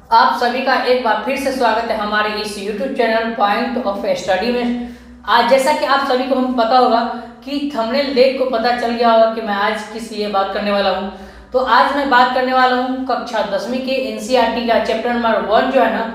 आप सभी का एक बार फिर से स्वागत है हमारे इस YouTube channel point of study में। आज जैसा कि आप सभी को हम पता होगा कि थंबनेल देख को पता चल गया होगा कि मैं आज किस लिए बात करने वाला हूं। तो आज मैं बात करने वाला हूं कक्षा 10वीं के NCERT का चैप्टर नंबर 1 जो है ना,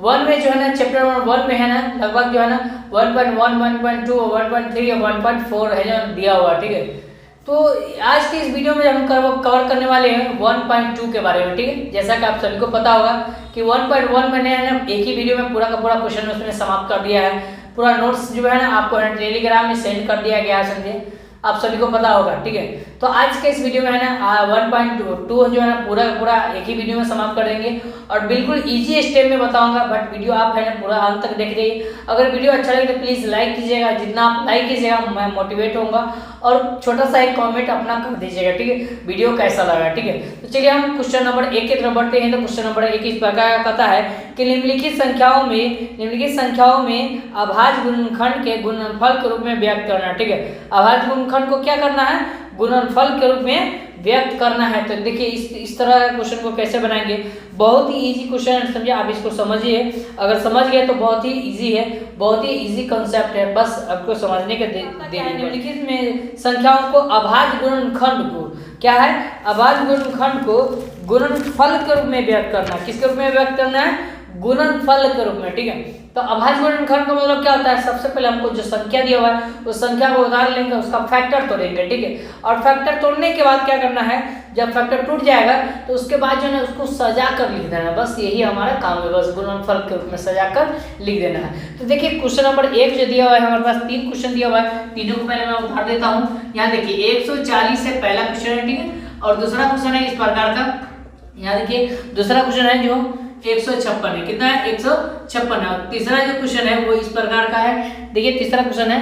1 में जो है ना, चैप्टर नंबर 1 में है ना, लगभग जो है ना 1.1, 1.2, 1.3 या 1.4 है जो दिया हुआ, ठीक है। तो आज के इस वीडियो में हम कवर करने वाले हैं 1.2 के बारे में, ठीक है। जैसा कि आप सभी को पता होगा कि 1.1 मैंने है ना एक ही वीडियो में पूरा का पूरा क्वेश्चन उसमें समाप्त कर दिया है। पूरा नोट्स जो है ना आपको है टेलीग्राम में सेंड कर दिया गया है, समझे, आप सभी को पता होगा, ठीक है। तो आज के इस वीडियो में है ना 1.2 जो है ना पूरा का पूरा एक ही वीडियो में समाप्त कर देंगे और बिल्कुल इजी स्टेप में बताऊंगा। बट वीडियो आप है ना पूरा अंत तक देख रहिए। अगर वीडियो अच्छा लगे तो प्लीज़ लाइक कीजिएगा, जितना आप लाइक कीजिएगा मैं मोटिवेट होऊंगा। और छोटा सा एक कमेंट अपना कर दीजिएगा, ठीक है, वीडियो कैसा लगा, ठीक है। तो चलिए हम क्वेश्चन नंबर 1 की तरफ बढ़ते हैं। तो क्वेश्चन नंबर 1 इस प्रकार कहता है कि निम्नलिखित संख्याओं में अभाज्य गुणनखंड के गुणनफल के रूप में व्यक्त करना, ठीक है। अभाज्य गुणनखंड को क्या करना है, गुणनफल के रूप में व्यक्त करना है। तो देखिए इस तरह का क्वेश्चन को कैसे बनाएंगे, बहुत ही इजी क्वेश्चन है, समझिए, आप इसको समझिए। अगर समझ गए तो बहुत ही इजी है, बहुत ही इजी कंसेप्ट है, बस आपको समझने के निम्नलिखित में संख्याओं को अभाज्य गुणनखंड को क्या है, अभाज्य गुणनखंड को गुणनफल के रूप में व्यक्त करना। किसके रूप में व्यक्त करना है, गुणनफल के रूप में, ठीक है। तो अभाज्य गुणनखंड का मतलब क्या होता है, सबसे पहले हमको जो संख्या दिया हुआ है उस संख्या को उधार लेंगे, उसका फैक्टर तोड़ेंगे, ठीक है। और फैक्टर तोड़ने के बाद क्या करना है, जब फैक्टर टूट जाएगा तो उसके बाद जो है उसको सजा कर लिख देना है, बस यही हमारा काम है, बस गुणनफल के रूप में सजा कर लिख देना है। तो देखिए क्वेश्चन नंबर 1 जो दिया हुआ है, हमारे पास 3 क्वेश्चन दिया हुआ है, तीनों को पहले मैं उधार देता हूँ। यहाँ देखिए 140 से पहला क्वेश्चन है, ठीक है। और दूसरा क्वेश्चन है इस प्रकार का, यहाँ देखिए दूसरा क्वेश्चन है जो 156 है, कितना है, 156 है। और तीसरा जो क्वेश्चन है वो इस प्रकार का है, देखिए तीसरा क्वेश्चन है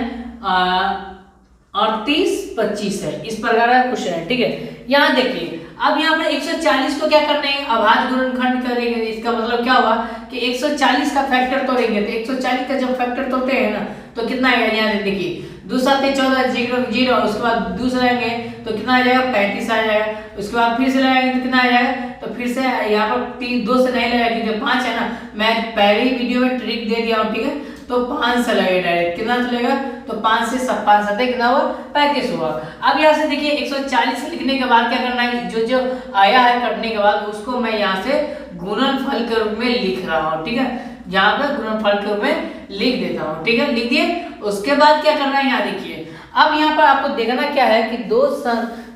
38-25 है, इस प्रकार का क्वेश्चन है, ठीक है। यहाँ देखिए अब यहाँ पर 140 को क्या करना है, अभाज्य गुणनखंड करेंगे। इसका मतलब क्या हुआ कि 140 का फैक्टर तोड़ेंगे, तो 140 का जब फैक्टर तोड़ते हैं ना तो कितना आएगा, यहाँ देखिए 2 7 14 0, उसके बाद दूसरा लगाएंगे तो कितना आ जाएगा, 35 आ जाएगा। उसके बाद फिर से लगाएंगे तो कितना आ जाएगा, तो फिर से यहाँ पर 2 से नहीं लगाएगा क्योंकि 5 है ना, मैं पहले ही वीडियो में ट्रिक दे दिया हूँ, ठीक है। तो 5 से लगेगा डायरेक्ट, कितना चलेगा, तो 5 से 5 7 कितना हुआ, 35 हुआ। अब यहाँ से देखिए 140 लिखने के बाद क्या करना है, जो आया है कटने के बाद उसको मैं यहाँ से गुणनफल के रूप में लिख रहा हूँ, ठीक है। यहाँ पर गुणनफल के रूप में लिख देता हूँ, ठीक है, लिख दिए। उसके बाद क्या करना है, यहाँ देखिए अब यहाँ पर आपको देखना क्या है कि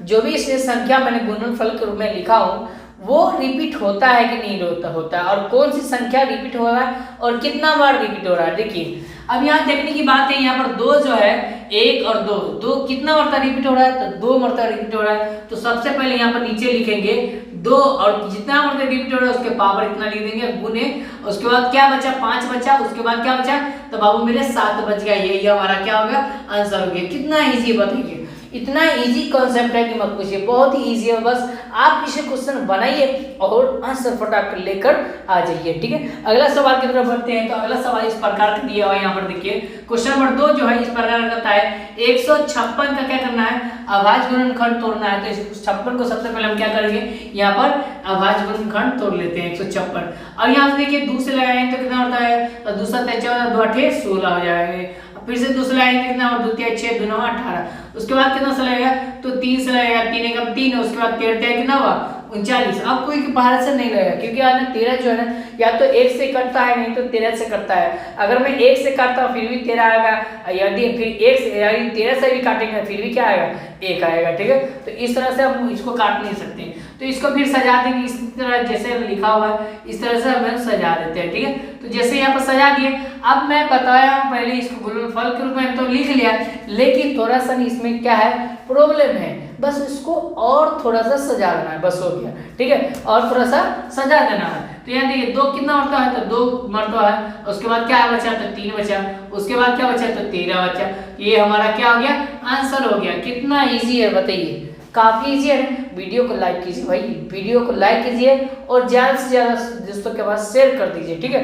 जो भी इसमें संख्या मैंने गुणनफल के रूप में लिखा हूँ वो रिपीट होता है कि नहीं होता है, और कौन सी संख्या रिपीट हो रहा है और कितना बार रिपीट हो रहा है। देखिए अब यहाँ देखने की बात है, यहाँ पर 2 जो है 1 और 2 कितना मरतबा रिपीट हो रहा है, तो 2 मरतबा रिपीट हो रहा है। तो सबसे पहले यहाँ पर नीचे लिखेंगे 2 और जितना मरतबा रिपीट हो रहा है उसके पावर इतना लिख देंगे, गुने। उसके बाद क्या बचा, 5 बचा। उसके बाद क्या बचा, तो बाबू मेरे 7 बच गया। ये हमारा क्या हो गया, आंसर हो गया। कितना इजी बताइए, इतना इजी कॉन्सेप्ट है कि मत पूछिए, बहुत ही इजी है। बस आप इसे क्वेश्चन बनाइए और आंसर फटाक कर लेकर आ जाइए, ठीक है। अगला सवाल की तरफ बढ़ते हैं। तो अगला सवाल इस प्रकार का दिया हुआ है, यहाँ पर देखिए क्वेश्चन नंबर 2 जो है इस प्रकार का है, 156 का क्या करना है, अभाज्य गुणनखंड तोड़ना है। तो 156 को सबसे पहले हम क्या करेंगे, यहाँ पर अभाज्य गुणनखंड तोड़ लेते हैं 156। और यहाँ से देखिए 2 से लगाएंगे तो कितना होता है, तो 2 7 14 2 8 16 हो जाएगा। फिर से दूसरा लाइन कितना, और 2 3 6 2 9 18। उसके बाद कितना से लगेगा, तो 3 से लगेगा, 3 एकम 3। उसके बाद 13 कितना हुआ, 39। अब कोई भारत से नहीं लगेगा क्योंकि आज 13 जो है ना या तो 1 से कटता है, नहीं तो 13 से कटता है। अगर मैं 1 से काटता हूँ फिर भी 13 आएगा, यदि फिर 1 से यानी 13 से भी काटेंगे फिर भी क्या आएगा, 1 आएगा, ठीक है। तो इस तरह से हम इसको काट नहीं सकते, तो इसको फिर सजा देंगे इस तरह, जैसे लिखा हुआ है इस तरह से हम सजा देते हैं, ठीक है। तो जैसे यहाँ पर सजा दिए, अब मैं बताया हूँ पहले इसको गुणनफल के रूप में तो लिख लिया, लेकिन थोड़ा सा इसमें क्या है, प्रॉब्लम है, बस इसको और थोड़ा सा सजा देना है, बस हो गया, ठीक है। और थोड़ा सा सजा देना है। तो यहाँ देखिए 2 कितना मरतबा है, तो 2 मरतबा है। उसके बाद क्या बचा, तो 3 बचा। उसके बाद क्या बचा, तो 13 बचा। ये हमारा क्या हो गया, आंसर हो गया। कितना ईजी है बताइए, काफी इजी है। वीडियो को लाइक कीजिए भाई, वीडियो को लाइक कीजिए और ज्यादा से ज्यादा दोस्तों के पास शेयर कर दीजिए, ठीक है।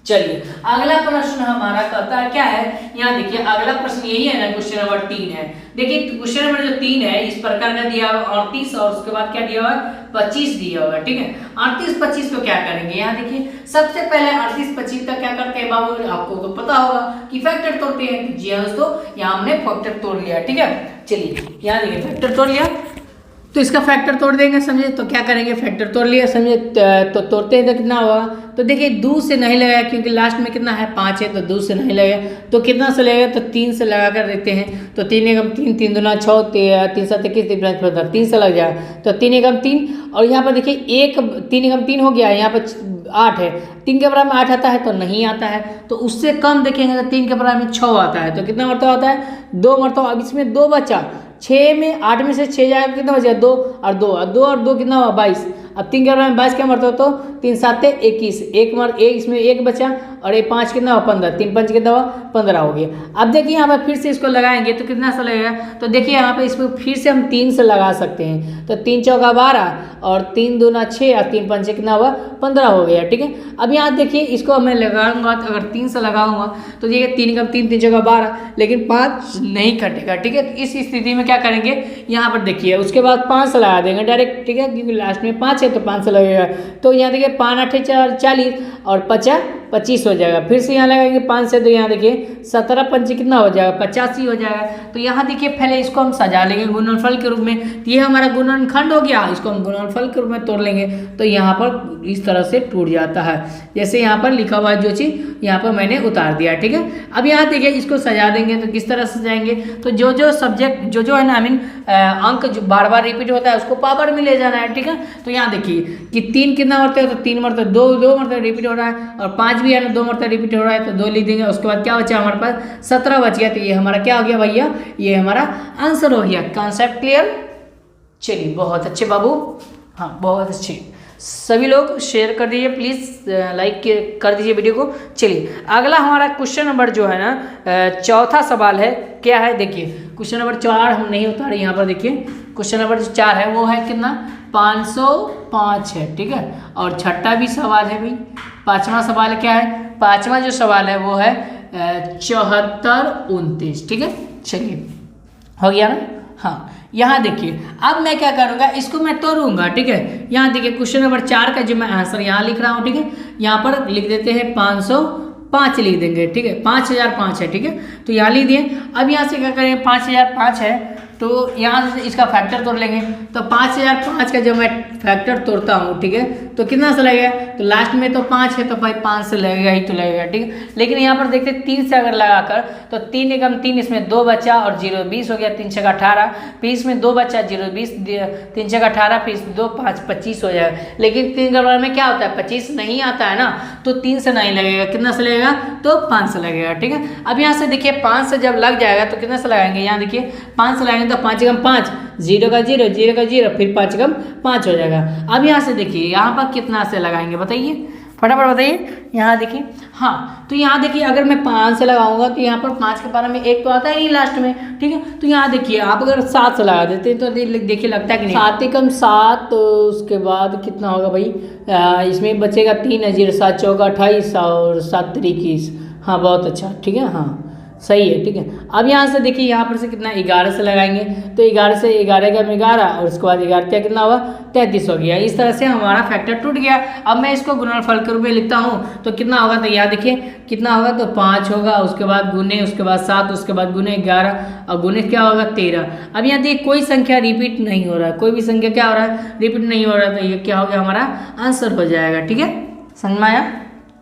चलिए अगला प्रश्न हमारा कहता है क्या है, यहाँ देखिए अगला प्रश्न यही है ना, क्वेश्चन नंबर 3 है। देखिए क्वेश्चन नंबर जो 3 है इस प्रकार का दिया हुआ 38 और उसके बाद क्या दिया हुआ है 25 दिया हुआ है, ठीक है। 38 25 को क्या करेंगे, यहाँ देखिए सबसे पहले 38 25 का क्या करते हैं बाबू, आपको तो पता होगा कि फैक्टर तोड़ते हैं। जी हाँ दोस्तों, यहाँ हमने फैक्टर तोड़ लिया, ठीक है। चलिए यहाँ देखिए फैक्टर तोड़ लिया, तो इसका फैक्टर तोड़ देंगे, समझे। तो क्या करेंगे, फैक्टर तोड़ लिया, समझे। तो तोड़ते हैं तो कितना होगा, तो देखिए 2 से नहीं लगेगा क्योंकि लास्ट में कितना है 5 है, तो 2 से नहीं लगेगा, तो कितना से लगेगा, तो 3 से लगा कर देते हैं। तो 3 एकम 3, 3 दूना 6, 3 7 21, 3 से लग जाएगा, तो 3 एकम 3। और यहाँ पर देखिए 3 एकम 3 हो गया, यहाँ पर 8 है, 3 के बराबर में 8 आता है तो नहीं आता है, तो उससे कम देखेंगे तो 3 के बराबर में 6 आता है, तो कितना मरतबा आता है 2 मरतबा। अब इसमें 2 बचा, 6 में 8 में से 6 जाएगा, कितना बचेगा 2 और 2 और 2 कितना हुआ 22। अब 3 के बराबर में 22 क्या मरतबा, तो 3 7 21, एक इसमें 1 बचा और ये 5 कितना हुआ 15, 3 5 कितना हुआ 15 हो गया। अब देखिए यहाँ पर फिर से इसको लगाएंगे तो कितना सा लगेगा, तो देखिए यहाँ पे इसको फिर से हम 3 से लगा सकते हैं, तो 3 चौका 12 और 3 दूना 6 और 3 पंचे कितना हुआ 15 हो गया, ठीक है। अब यहाँ देखिए इसको मैं लगाऊंगा, तो अगर 3 से लगाऊंगा तो देखिए 3 कम 3, 3 चौका 12, लेकिन 5 नहीं कटेगा, ठीक है। तो इस स्थिति में क्या करेंगे, यहाँ पर देखिए उसके बाद 5 से लगा देंगे डायरेक्ट, ठीक है, क्योंकि लास्ट में 5 है तो 5 से लगेगा। तो यहाँ देखिए 5 8 40 और 50 25 हो जाएगा। फिर से यहाँ लगाएंगे 5 से, तो यहाँ देखिए 17 पंचे कितना हो जाएगा 85 हो जाएगा। तो यहाँ देखिए पहले इसको हम सजा लेंगे गुणनफल के रूप में, तो ये हमारा गुणनखंड हो गया, इसको हम गुणनफल के रूप में तोड़ लेंगे, तो यहाँ पर इस तरह से टूट जाता है, जैसे यहाँ पर लिखा हुआ है जो चीज़ यहाँ पर मैंने उतार दिया, ठीक है। अब यहाँ देखिए इसको सजा देंगे, तो किस तरह सजाएंगे, तो जो सब्जेक्ट जो है ना, आई मीन अंक जो बार बार रिपीट होता है उसको पावर में ले जाना है, ठीक है। तो यहाँ देखिए कि 3 कितना मरते है, तो 3 मरते 2 मरते रिपीट हो रहा है, और 5 भी है ना 2 मरते रिपीट हो रहा है, तो 2 लिख देंगे। उसके बाद क्या बचा हमारे पास 17 बच गया, तो ये हमारा क्या हो गया भैया, ये हमारा आंसर हो गया। कॉन्सेप्ट क्लियर, चलिए बहुत अच्छे बाबू, हाँ बहुत अच्छे। सभी लोग शेयर कर दीजिए प्लीज़, लाइक कर दीजिए वीडियो को। चलिए अगला हमारा क्वेश्चन नंबर जो है ना चौथा सवाल है, क्या है देखिए, क्वेश्चन नंबर 4 हम नहीं उतारे, यहाँ पर देखिए क्वेश्चन नंबर जो 4 है वो है कितना 505 है, ठीक है। और छठा भी सवाल है भाई, 5वां सवाल क्या है, 5वां जो सवाल है वो है 74 29, ठीक है। चलिए हो गया ना, हाँ। यहाँ देखिए अब मैं क्या करूँगा, इसको मैं तोड़ूंगा, ठीक है। यहाँ देखिए क्वेश्चन नंबर 4 का जो मैं आंसर यहाँ लिख रहा हूँ, ठीक है, यहाँ पर लिख देते हैं 505 लिख देंगे, ठीक है, 5005 है, ठीक है। तो यहाँ लिख दिए। अब यहाँ से क्या करेंगे, 5005 है तो यहाँ से इसका फैक्टर तोड़ लेंगे, तो 5005 का जब मैं फैक्टर तोड़ता हूँ, ठीक है, तो कितना से लगेगा, तो लास्ट में तो 5 है तो भाई 5 से लगेगा ही तो लगेगा, ठीक है। लेकिन यहाँ पर देखते 3 से अगर लगाकर, तो 3 एकम 3, इसमें 2 बचा और 0 20 हो गया, 3 छक्का 18, फिर इसमें 2 बचा 0 20, 3 छक्का 18, फिर 2 5 25 हो जाएगा। लेकिन 3 के बराबर में क्या होता है 25 नहीं आता है ना, तो 3 से नहीं लगेगा, कितना से लगेगा, तो 5 से लगेगा, ठीक है। अब यहाँ से देखिए 5 से जब लग जाएगा तो कितना से लगाएंगे, यहाँ देखिए 5 से लगाएंगे तो 5 एकम 5, 0 का 0, 0 का 0, फिर 5 एकम 5 हो जाएगा। अब यहाँ से देखिए यहाँ पर कितना से लगाएंगे बताइए, फटाफट बताइए। यहाँ देखिए, हाँ तो यहाँ देखिए अगर मैं 5 से लगाऊंगा तो यहाँ पर 5 के बारे में 1 तो आता है नहीं लास्ट में, ठीक है। तो यहाँ देखिए आप अगर 7 से लगा देते हैं तो देखिए लगता है कि नहीं, 7 एकम 7, तो उसके बाद कितना होगा भाई, इसमें बचेगा 3 है, 0 7 चौका 28 और 7 3 21, हाँ बहुत अच्छा, ठीक है, हाँ सही है, ठीक है। अब यहाँ से देखिए यहाँ पर से कितना 11 से लगाएंगे, तो 11 से 11 का 11 और उसके बाद 11 क्या कितना हुआ 33 हो गया। इस तरह से हमारा फैक्टर टूट गया। अब मैं इसको गुणनफल के रूप में लिखता हूँ, तो कितना होगा, तो यहाँ देखिए कितना होगा, तो 5 होगा, उसके बाद गुने, उसके बाद 7, उसके बाद गुने 11 और गुने क्या होगा 13। अब यहाँ देखिए कोई संख्या रिपीट नहीं हो रहा है, कोई भी संख्या क्या हो रहा है रिपीट नहीं हो रहा है, तो ये क्या हो गया हमारा आंसर हो जाएगा, ठीक है, समझ में आया।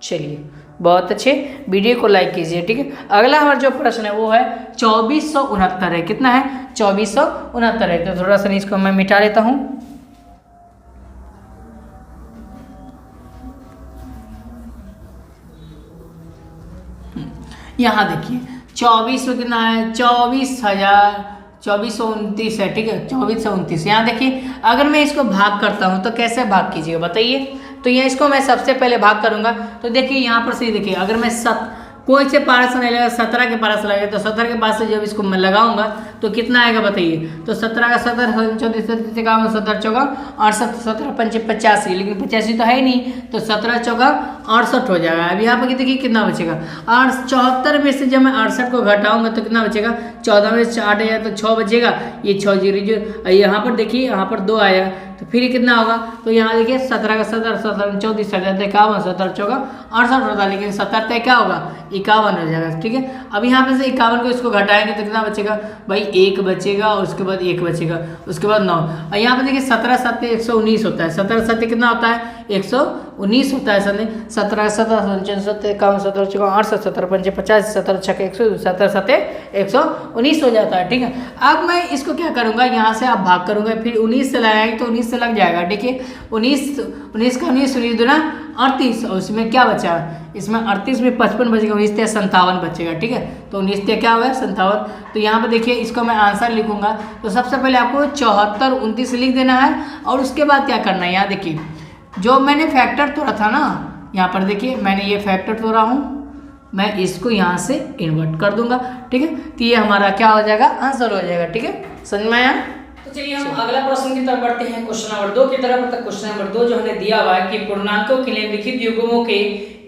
चलिए बहुत अच्छे, वीडियो को लाइक कीजिए, ठीक है। अगला हमारा जो प्रश्न है वो है 2469 है, कितना है 2469 है। तो थोड़ा सा इसको मैं मिटा लेता हूँ। यहाँ देखिए 24 कितना है 24,29 है, ठीक है, 2429। यहाँ देखिए अगर मैं इसको भाग करता हूँ तो कैसे भाग कीजिएगा बताइए। तो ये इसको मैं सबसे पहले भाग करूंगा, तो देखिए यहाँ पर से देखिए अगर मैं कोई से पारस नहीं लगेगा, 17 के पारस लगेगा, तो 17 के पास से जब इसको मैं लगाऊंगा तो कितना आएगा बताइए। तो 17 का 17 34 17 चौका 68, 17 पंचे 85, लेकिन 85 तो है ही नहीं, तो 17 चौका 68 हो जाएगा। अब यहाँ पर देखिए कितना बचेगा, 74 में से जब मैं 68 को घटाऊंगा तो कितना बचेगा, 14 में से 8 आया तो 6 बचेगा, ये 6 जीरो। यहाँ पर देखिए यहाँ पर 2 आया तो फिर कितना होगा, तो यहाँ देखिए 17 का 17 17 34 17 51 17 चौका 68 होता है, लेकिन 70 तय क्या होगा 51 हो जाएगा। ठीक है, अब यहाँ पे से 51 को इसको घटाएंगे तो कितना बचेगा भाई, 1 बचेगा और उसके बाद 1 बचेगा, उसके बाद 9। और यहाँ पे देखिए 17 7 119 होता है, 17 7 कितना होता है 119 होता है। समझे 17 17 57 51 17 चौका 68 17 पंचे 50 17 छः 117 7 119 हो जाता है। ठीक है, अब मैं इसको क्या करूँगा, यहाँ से आप भाग करूँगा, फिर 19 से लगाएंगे तो 19 से लग जाएगा। देखिए 19 का 19 दूना 38, और उसमें क्या बचा, इसमें 38 में 55 बचेगा, 19 से 57 बचेगा। ठीक है, तो 19 से क्या हुआ 57। तो यहाँ पे देखिए इसको मैं आंसर लिखूंगा, तो सबसे पहले आपको 74 29 लिख देना है, और उसके बाद क्या करना है, यहाँ देखिए जो मैंने फैक्टर तोड़ा था ना, यहाँ पर देखिए मैंने ये फैक्टर तोड़ा हूँ, मैं इसको यहाँ से इन्वर्ट कर दूंगा। ठीक है, तो ये हमारा क्या हो जाएगा, आंसर हो जाएगा। ठीक है, समझ में आया। तो चलिए हम अगला प्रश्न की तरफ बढ़ते हैं, क्वेश्चन नंबर 2 की तरफ। तो क्वेश्चन नंबर 2 जो हमें दिया हुआ है कि पूर्णांकों के निम्नलिखित युग्मों के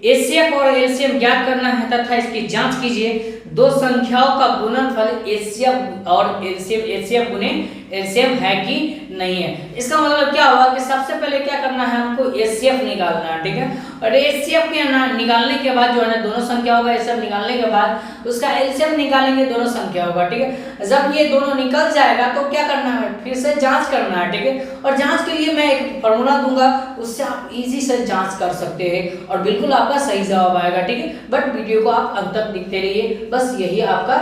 एचसीएफ और एलसीएम ज्ञात करना है तथा इसकी जांच कीजिए। दो संख्याओं का गुणनफल एचसीएफ और एचसीएफ गुने एलसीएम है कि नहीं है। इसका मतलब क्या हुआ कि सबसे पहले क्या करना है, हमको एचसीएफ निकालना है। ठीक है, और एचसीएफ के निकालने के बाद जो है ना दोनों संख्या होगा, एचसीएफ निकालने के बाद उसका एलसीएम निकालेंगे, दोनों संख्या होगा। ठीक है, जब ये दोनों निकल जाएगा तो क्या करना है, फिर से जांच करना है। ठीक है, और जांच के लिए मैं एक फॉर्मूला दूंगा, उससे आप इजी से जांच कर सकते हैं और बिल्कुल आपका सही जवाब आएगा। ठीक है, बट वीडियो को आप अंत तक देखते रहिए, बस यही आपका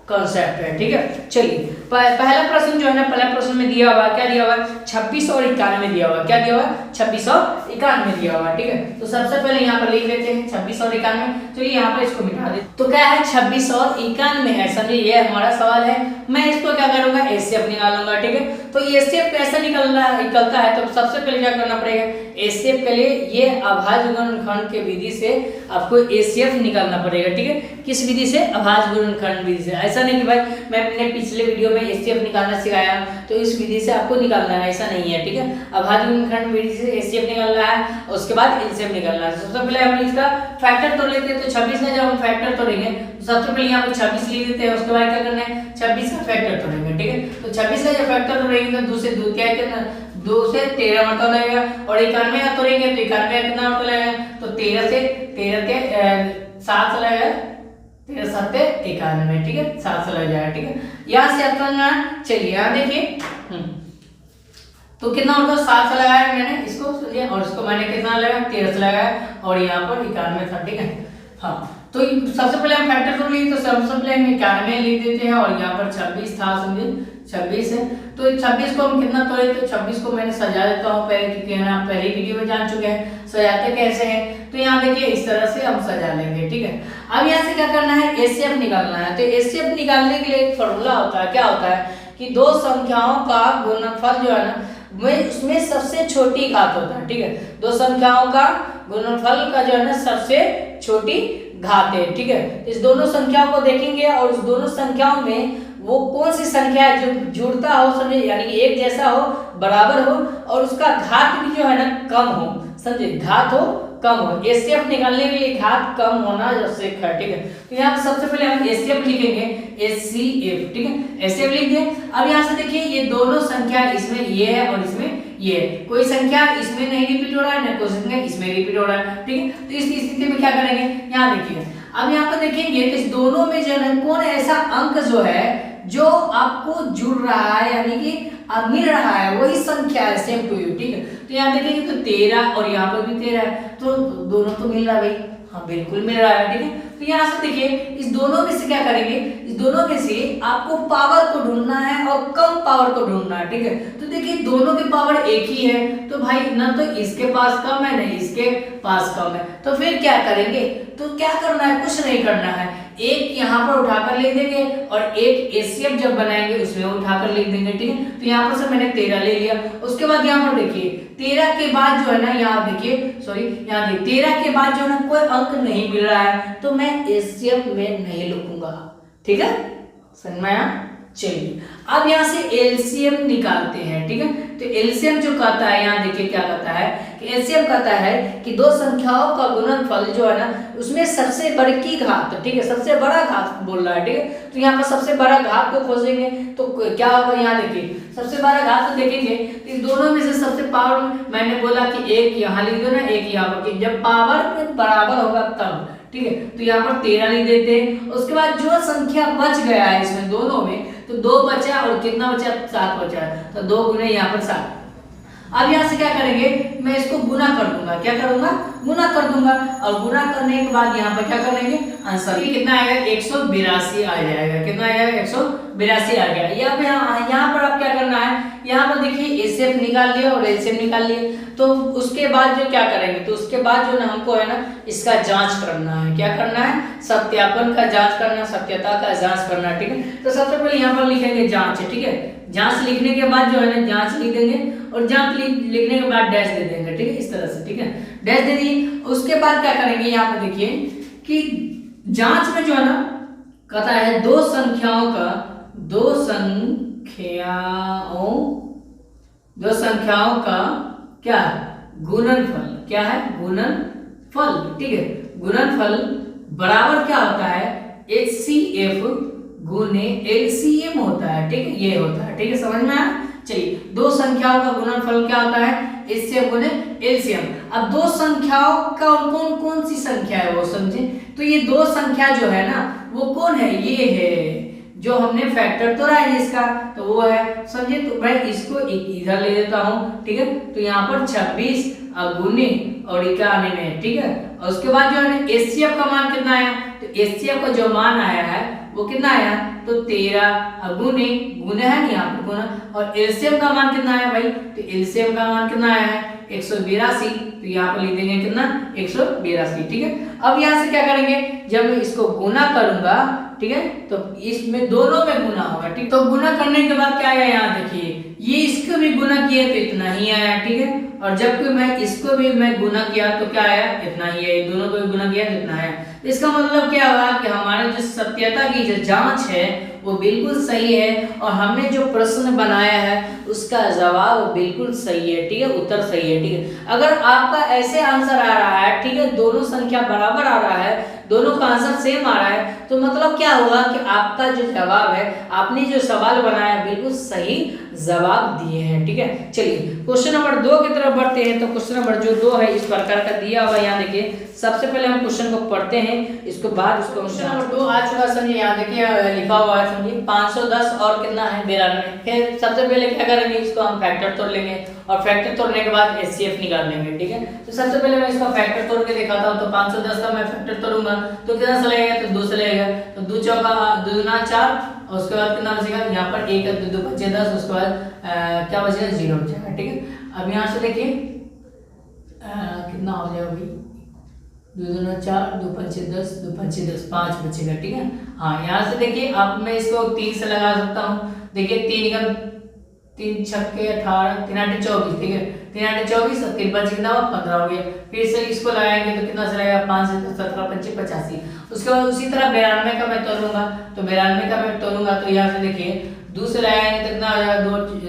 कॉन्सेप्ट है। ठीक है, चलिए पहला प्रश्न जो है ना, पहला प्रश्न में दिया हुआ क्या दिया हुआ है, 26 और 91 दिया हुआ है। क्या दिया हुआ है, 26 और 91 दिया हुआ है। ठीक है, तो सबसे पहले यहाँ पर लिख लेते हैं 26 और 91। चलिए यहाँ पर इसको मिटा दे, तो क्या है 26 और 91 है। समझिए ये हमारा सवाल है, मैं इसको क्या करूंगा, एचसीएफ निकालूंगा। ठीक है, तो एचसीएफ कैसे निकलता है, तो सबसे पहले क्या करना पड़ेगा, एचसीएफ के लिए ये अभाज्य गुणनखंड के विधि से आपको एचसीएफ निकालना पड़ेगा। ठीक है, किस विधि से, अभाज्य गुणनखंड विधि से। ऐसा नहीं कि भाई मैं अपने पिछले वीडियो में एचसीएफ निकालना सिखाया तो इस विधि से आपको निकालना है, ऐसा नहीं है। ठीक है, अभाज्य गुणनखंड विधि से एचसीएफ निकालना है, उसके बाद एलसीएम निकालना है। सबसे पहले हम इसका फैक्टर तोड़ लेते हैं, तो 26 का जब हम फैक्टर तोड़ेंगे तो सबसे पहले यहाँ पर 26 लिख देते हैं, उसके बाद क्या करना है 26 का फैक्टर तोड़ेंगे। ठीक है, तो 26 का जब फैक्टर तोड़ेंगे तो 2 से 2 क्या है, 2 से 13 मरतबा लगेगा, और 91 का तोड़ेंगे तो 91 कितना मरतबा लगेगा, तो 13 से 13 के 7 लगेगा, 13 7 91। ठीक है, 7 से लग जाएगा। ठीक है, यहाँ से आप चलिए यहाँ देखिए, तो कितना होता है 7 से लगाया मैंने इसको, समझिए, और इसको मैंने कितना लगाया 13 से लगाया, और यहाँ पर 91 था। ठीक है, हाँ, तो सबसे पहले हम फैक्टर तोड़ लिए, तो सबसे पहले हम 91 लिख देते हैं, और यहाँ पर 26 था, समझे 26 है, तो 26 को हम कितना तोड़े, तो 26 को मैंने सजा देता हूँ पहले, क्योंकि है ना आप पहले वीडियो में जान चुके हैं सजाते कैसे हैं। तो यहाँ देखिए इस तरह से हम सजा लेंगे। ठीक है, अब यहाँ से क्या करना है, एचसीएफ निकालना है। तो एचसीएफ निकालने के लिए एक फॉर्मूला होता है, क्या होता है कि दो संख्याओं का गुणनफल जो है ना उसमें सबसे छोटी घात होता है। ठीक है, दो संख्याओं का गुणनफल का जो है ना सबसे छोटी घात है। ठीक है, इस दोनों संख्याओं को देखेंगे और उस दोनों संख्याओं में वो कौन सी संख्या है जो जुड़ता हो, समझे, यानी कि एक जैसा हो, बराबर हो, और उसका घात भी जो है ना कम हो, समझे, घात हो कम हो। एचसीएफ निकालने के लिए घात कम होना आवश्यक है। ठीक है, तो यहाँ सबसे पहले हम एचसीएफ लिखेंगे, एचसीएफ। ठीक है, एचसीएफ लिख दिए। अब यहाँ से देखिए ये दोनों संख्या, इसमें ये है और इसमें ये है, कोई संख्या इसमें नहीं रिपीट हो रहा है, ना कोई संख्या इसमें रिपीट हो रहा है। ठीक है, तो इस स्थिति में क्या करेंगे, यहाँ देखिए, अब यहाँ पर देखेंगे तो इस दोनों में जो है कौन ऐसा अंक जो है जो आपको जुड़ रहा है, यानी कि मिल रहा है, वही संख्या है सेम टू यू। ठीक है, तो यहाँ देखेंगे तो 13 और यहाँ पर भी 13 है, तो दोनों तो मिल रहा है भाई, हाँ बिल्कुल मिल रहा है। ठीक है, तो यहाँ से देखिए इस दोनों में से क्या करेंगे, इस दोनों में से आपको पावर को ढूंढना है और कम पावर को ढूंढना है। ठीक है, तो देखिए दोनों की पावर एक ही है, तो भाई ना तो इसके पास कम है ना इसके पास कम है, तो फिर क्या करेंगे, तो क्या करना है, कुछ नहीं करना है, एक यहाँ पर उठाकर लिख देंगे और एक एचसीएफ जब बनाएंगे उसमें उठाकर लिख देंगे, ठीक है। तो यहाँ पर से मैंने 13 ले लिया। उसके बाद यहाँ पर देखिए 13 के बाद जो है ना, यहाँ देखिए यहाँ देखिए 13 के बाद जो है ना कोई अंक नहीं मिल रहा है, तो मैं एचसीएफ में नहीं लिखूंगा, ठीक है, समझ में आया। चलिए अब यहाँ से एलसीएम निकालते हैं, ठीक है। तो एलसीएम जो कहता है, यहाँ देखिए क्या कहता है कि एलसीएम कहता है कि दो संख्याओं का गुणनफल जो है ना उसमें सबसे बड़ी की घात, ठीक है, सबसे बड़ा घात बोल रहा है, ठीक है। तो यहाँ पर सबसे बड़ा घात को खोजेंगे तो क्या होगा, यहाँ देखिए सबसे बड़ा घात को देखेंगे तो इस दोनों में से सबसे पावर, मैंने बोला कि एक यहाँ लिख दो ना, एक यहाँ पर, जब पावर में बराबर होगा तब, ठीक है। तो यहाँ पर 13 लिख देते हैं। उसके बाद जो संख्या बच गया है इसमें दोनों में, तो 2 बचा और कितना बचा, 7 बचा, तो 2 गुने यहाँ पर 7। अब यहाँ से क्या करेंगे, मैं इसको गुना कर दूंगा, क्या करूंगा, गुना कर दूंगा। और गुना करने के बाद यहाँ पर क्या कर लेंगे, आंसर कितना आएगा, 182 आ जाएगा। कितना आएगा, 182 आ गया। यहाँ पर आप क्या करना है, यहाँ पर देखिए एचसीएफ निकाल लिया और एलसीएम निकाल लिया। तो उसके बाद जो क्या करेंगे, तो उसके बाद जो ना हमको है ना इसका जांच करना है, क्या करना है, सत्यापन का जांच करना, सत्यता का जांच करना, ठीक है। तो सबसे पहले यहाँ पर लिखेंगे जांच, ठीक है। जांच लिखने के बाद जो है ना जांच लिख देंगे और जांच लिखने के बाद डैश दे देंगे, ठीक है, इस तरह से, ठीक है, डैश दे दिए। उसके बाद क्या करेंगे, यहाँ पर देखिए कि जांच में जो है ना कहता है दो संख्याओं का क्या गुणनफल, क्या है, गुणनफल, ठीक है। गुणनफल बराबर क्या होता है, HCF गुने LCM होता है, ठीक है, ये होता है, ठीक है, समझ में आया। चलिए दो संख्याओं का गुणनफल क्या होता है, HCF गुने LCM। अब दो संख्याओं का कौन कौन सी संख्या है वो समझे। तो ये दो संख्या जो है ना वो कौन है, ये है जो हमने फैक्टर तोड़ा है इसका, तो वो है, समझे। तो मैं इसको इधर ले लेता हूँ, ठीक है। तो यहाँ पर 26 गुने और 91 में, ठीक है। और उसके बाद जो है एचसीएफ का मान कितना आया, तो एचसीएफ का जो मान आया है वो कितना आया, तो 13 गुने है ना यहाँ पर गुना। और एलसीएम का मान कितना आया भाई, तो एलसीएम का मान कितना आया है, 182। तो यहाँ पर लिख देंगे कितना, 182, ठीक है। अब यहाँ से क्या करेंगे, जब मैं इसको गुना करूंगा, ठीक है, तो इसमें दोनों में गुना होगा, ठीक। तो गुना करने के बाद क्या आया, यहाँ देखिए ये इसको भी गुना किया तो इतना ही आया, ठीक है। और जबकि मैं इसको भी मैं गुना किया तो क्या आया, इतना ही है। दोनों को भी गुना किया तो इतना आया। इसका मतलब क्या हुआ कि हमारे जो सत्यता की जो जांच है वो बिल्कुल सही है और हमने जो प्रश्न बनाया है उसका जवाब बिल्कुल सही है, ठीक है, उत्तर सही है, ठीक है। अगर आपका ऐसे आंसर आ रहा है, ठीक है, दोनों संख्या बराबर आ रहा है, दोनों का आंसर सेम आ रहा है, तो मतलब क्या हुआ कि आपका जो जवाब है, आपने जो सवाल बनाया बिल्कुल सही जवाब दिए हैं, ठीक है। चलिए क्वेश्चन नंबर 2 की तरफ बढ़ते हैं। तो क्वेश्चन नंबर जो 2 है इस प्रकार का दिया हुआ, यहाँ देखिए सबसे पहले हम क्वेश्चन को पढ़ते हैं, इसके बाद उसको क्वेश्चन नंबर 2 आ चुका, समझिए यहाँ देखिए लिखा हुआ है, समझिए 510 और कितना है 92। फिर सबसे पहले क्या करेंगे, इसको हम फैक्टर तोड़ लेंगे और फैक्टर तोड़ने के बाद एचसीएफ निकाल लेंगे, ठीक है। तो सबसे पहले मैं इसका फैक्टर तोड़ के दिखाता हूँ। तो 510 का मैं फैक्टर तोड़ूंगा तो कितना से लगेगा, तो 2 से लगेगा। तो 2 चौका 2 दूना 4 और उसके बाद कितना बचेगा, यहाँ पर 1 है, 2 5 10, उसके बाद क्या बचेगा, 0 बचेगा, ठीक है। अब यहाँ से देखिए कितना हो जाएगा भाई, 2 दूना 4, 2 5 10, 2 5 10, 5 बचेगा, ठीक है। हाँ यहाँ से देखिए अब मैं इसको 3 से लगा सकता हूँ। देखिए 3 छक्के 18, 3 8 24, ठीक है, 3 8 24 और 3 5 कितना हुआ, 15 हो गया। फिर से इसको लगाएंगे तो कितना से लगेगा, 5 से 17 25 85। उसके बाद उसी तरह 92 का मैं तोड़ूंगा। तो 92 का मैं तोड़ूंगा तो यहाँ से देखिए 2 से लगाएंगे तो कितना हो जाएगा,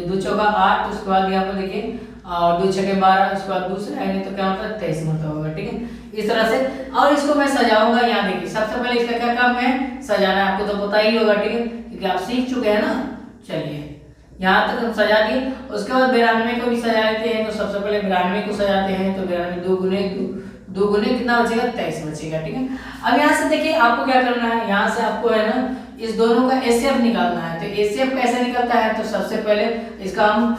2 चौका 8। उसके बाद यहाँ पर देखिए और 2 छक्के 12, उसके बाद 2 से लगाएंगे तो क्या होता है, 23 मतलब होगा, ठीक है, इस तरह से। और इसको मैं सजाऊंगा, यहाँ देखिए सबसे पहले इसका क्या काम है, सजाना है, आपको तो पता ही होगा, ठीक है, क्योंकि आप सीख चुके हैं ना। चलिए यहाँ तक हम सजा दिए। उसके बाद 92 को भी सजा लेते हैं। तो सबसे पहले 92 को सजाते हैं। तो 92 2 गुने कितना बचेगा, 23 बचेगा, ठीक है। अब यहाँ से देखिए आपको क्या करना है, यहाँ से आपको है ना इस दोनों का एचसीएफ निकालना है। तो एचसीएफ कैसे निकलता है, तो सबसे पहले इसका हम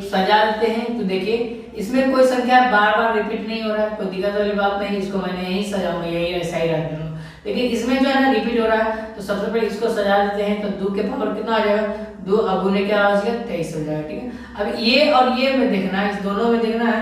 सजा देते हैं। तो देखिए इसमें कोई संख्या बार बार रिपीट नहीं हो रहा है, कोई दिक्कत वाली बात नहीं, इसको मैंने यही सजाऊंगा, यही ऐसा ही रख दूंगा। लेकिन इसमें जो है ना रिपीट हो रहा है, तो सबसे पहले इसको सजा देते हैं। तो 2 के पावर कितना आ जाएगा, 2 अब गुने क्या हो जाएगा, 23 हो जाएगा, ठीक है। अब ये और ये में देखना है, इस दोनों में देखना है।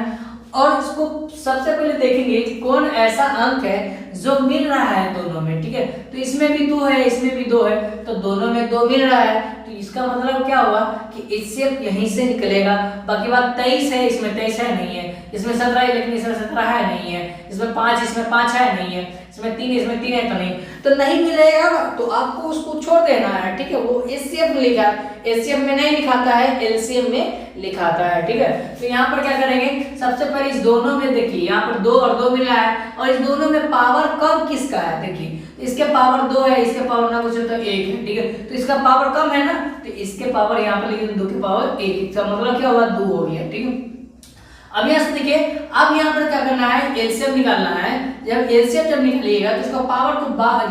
और इसको सबसे पहले देखेंगे कौन ऐसा अंक है जो मिल रहा है दोनों में, ठीक है। तो इसमें भी 2 है, इसमें भी 2 है, तो दोनों में 2 मिल रहा है, तो इसका मतलब क्या हुआ कि HCF यहीं से निकलेगा। बाकी बात 23 है, इसमें 23 है नहीं है, इसमें 17 है लेकिन इसमें 17 है नहीं है, इसमें 5, इसमें 5 है नहीं है, इसमें 3, इसमें 3 है तो नहीं, तो नहीं मिलेगा तो आपको उसको छोड़ देना है, ठीक है। वो HCF में लिखा है, HCF में नहीं लिखाता है, LCM में लिखाता है, ठीक है। तो यहाँ पर क्या करेंगे, सबसे पहले इस दोनों में देखिए, यहाँ पर 2 और 2 मिला है और इस दोनों में पावर कम किसका है, देखिए इसके पावर 2 है, इसके पावर ना कुछ तो 1 है, ठीक है। तो इसका पावर कम है ना, तो इसके पावर यहाँ पर लिखे 2 की पावर 1, इसका मतलब क्या हुआ 2 हो गया, ठीक है। अब यहाँ से देखिए, अब यहाँ पर क्या करना है, एलसीएम निकालना है। जब एलसीएम जब निकालिएगा तो इसका पावर को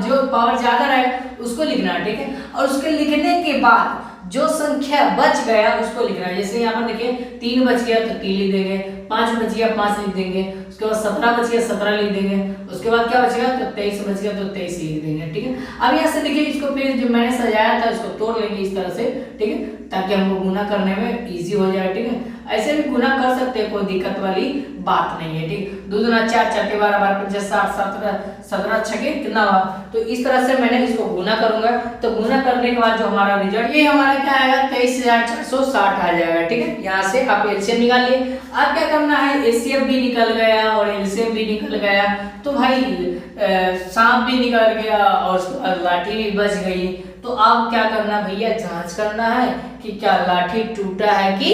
जो पावर ज्यादा रहेगा उसको लिखना है, ठीक है। और उसके लिखने के बाद जो संख्या बच गया उसको लिखना है। जैसे यहाँ पर देखिए 3 बच गया तो 3 लिख देंगे, 5 बच गया 5 लिख देंगे, उसके बाद 17 बच गया 17 लिख देंगे, उसके बाद क्या बचेगा तो 23 बच गया तो 23 लिख देंगे, ठीक है। अब यहाँ से देखिए इसको फिर जो मैंने सजाया था इसको तोड़ लेंगे इस तरह से, ठीक है, ताकि हमको गुना करने में इजी हो जाए, ठीक है। ऐसे भी गुना कर सकते हैं, कोई दिक्कत वाली बात नहीं है, ठीक। 2 दूना 4, 4 के 12, 12 5 60, 17, 17 छके कितना हुआ, तो इस तरह से मैंने इसको गुना करूंगा। तो गुना करने के बाद जो हमारा रिजल्ट ये हमारा क्या आएगा 23,460 आ जाएगा, ठीक है। यहाँ से आप एलसीएम निकाल लिए। अब क्या करना है, एचसीएफ भी निकल गया और एलसीएम भी निकल गया, तो भाई सांप भी निकल गया और लाठी भी बच गई। तो अब क्या करना भैया, जांच करना है कि क्या लाठी टूटा है कि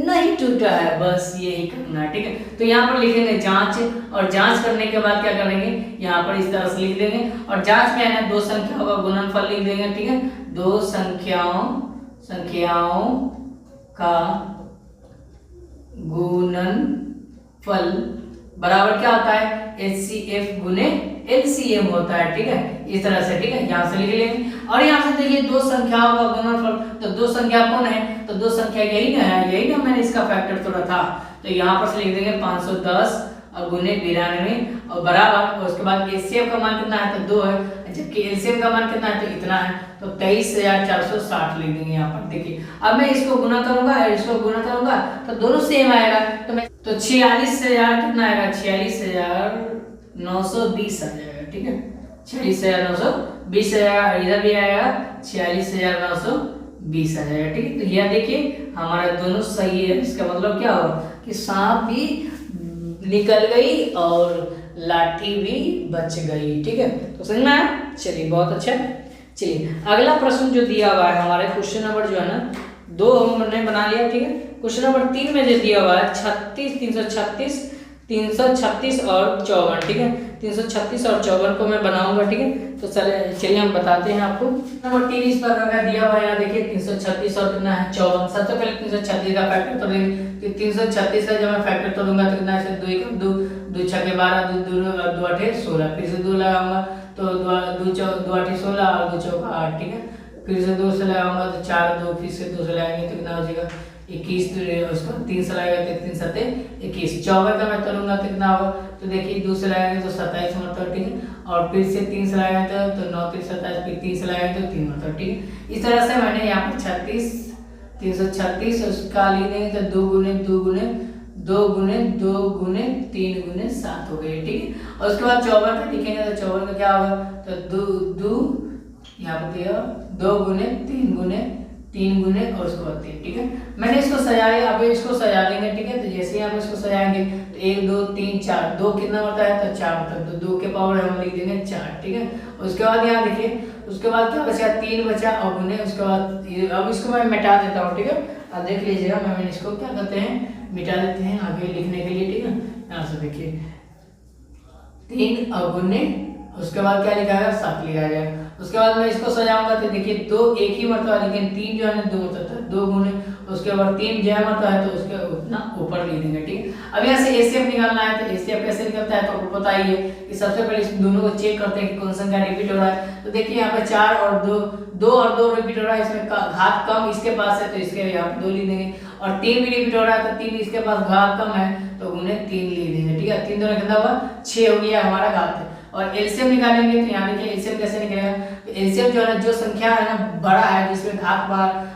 नहीं टूटा है, बस यही करना है, ठीक है। तो यहाँ पर लिखेंगे जांच, और जांच करने के बाद क्या करेंगे, यहाँ पर इस तरह से लिख देंगे। और जांच में है ना 2 संख्याओं का गुणनफल लिख देंगे, ठीक है। 2 संख्याओं का गुणनफल बराबर क्या होता है, HCF गुने LCM होता है, ठीक है। इस तरह से, ठीक है, यहाँ से लिख लेंगे। और यहाँ से देखिए 2 संख्याओं का गुणनफल, तो 2 संख्या कौन है, तो 2 संख्या यही ना है, यही ना मैंने इसका फैक्टर तोड़ा था, तो यहाँ पर से लिख देंगे 510 और गुने 92 और बराबर, और उसके बाद HCF का मान कितना है तो 2 है, जबकि LCM का मान कितना है तो इतना है, तो 23,460 लिख देंगे यहाँ पर। देखिए अब मैं इसको गुना करूंगा और इसको गुना करूंगा तो दोनों सेम आएगा, तो मैं तो 46,000 कितना आएगा, 46,920 आ जाएगा, ठीक है। 46,920 आएगा, इधर भी आएगा 46,920 आ जाएगा, ठीक है। तो यह देखिए हमारा दोनों सही है। इसका मतलब क्या हुआ कि सांप भी निकल गई और लाठी भी बच गई, ठीक है। तो समझ में आया, चलिए बहुत अच्छा। चलिए अगला प्रश्न जो दिया हुआ है हमारे क्वेश्चन नंबर जो है ना 2 हमने बना लिया, ठीक है। क्वेश्चन नंबर 3 में जो दिया हुआ है 36, 336, 336 और 54, ठीक है। 336 और 54 को मैं बनाऊंगा, ठीक है। तो चलिए हम बताते हैं आपको। नंबर 3 इस पर दिया हुआ है, यहाँ देखिए 336 और कितना है 54। सबसे पहले 336 का फैक्टर तोड़ेंगे, 336 का जब मैं फैक्टर तोड़ूंगा तो कितना है 2 1 2 2 6 के 12 2 8 16, फिर से 2 लगाऊंगा तो 2 8 16 और 2 4 8, ठीक है। फिर से 2 से लगाऊंगा तो 4 2, फिर से 2 से लगाएंगे तो कितना हो जाएगा 21, उसको 3 से लगाएगा तो 3 7 21। 54 का मैं तोड़ूंगा तो कितना होगा, तो देखिए 2 से लगाएंगे तो 27 मतलब, ठीक है। और फिर से 3 से लगाएंगे तो 9 3 27, फिर 3 से लगाएंगे तो 3 मतलब, ठीक है। इस तरह से मैंने यहाँ पर 336 उसका लिख देंगे तो 2 गुने 2 गुने 2 गुने 2 गुने 3 गुने 7 हो गए, ठीक है। और उसके बाद 54 का लिखेंगे तो 54 का क्या होगा, तो 2 यहाँ पर दिया 2 गुने 3 गुने 3 गुने और उसके बाद 3, ठीक है। मैंने इसको सजाया, अब इसको सजा लेंगे, ठीक है। तो जैसे ही हम इसको सजाएंगे तो 1 2 3 4, 2 कितना होता है तो 4 मतलब, तो 2 के पावर हम लिख देंगे 4, ठीक है। उसके बाद यहाँ देखिए उसके बाद क्या बचा 3 बचा और गुने, उसके बाद अब इसको मैं मिटा देता हूँ, ठीक है। अब देख लीजिएगा मैंने इसको क्या कहते हैं मिटा देते हैं आगे लिखने के लिए, ठीक है। यहाँ से देखिए 3 और गुने, उसके बाद क्या लिखा है 7 लिखा जाएगा। उसके बाद मैं इसको सजाऊंगा तो देखिए 2 एक ही मरतबा, लेकिन 3 जो है ना 2 होता है 2 गुने, उसके बाद 3 जय मरतबा है तो उसके उतना ऊपर लिख देंगे, ठीक है। अब यहाँ से एचसीएफ निकालना है, तो एचसीएफ कैसे निकलता है तो आपको पता ही है कि सबसे पहले इस दोनों को चेक करते हैं कि कौन संख्या रिपीट हो रहा है। तो देखिए यहाँ पे 4 और 2 और 2 रिपीट हो रहा है, इसमें घात कम इसके पास है तो इसके यहाँ पे 2 लिख देंगे। और 3 भी रिपीट हो रहा है तो 3 इसके पास घात कम है तो गुने 3 लिख देंगे, ठीक है। 3 दोनों कितना हुआ 6 हो गया हमारा घात। और एलसीएम निकालेंगे तो यहाँ देखिए एलसीएम कैसे निकलेगा, तो एलसीएम जो है ना जो संख्या है ना बड़ा है जिसमें घात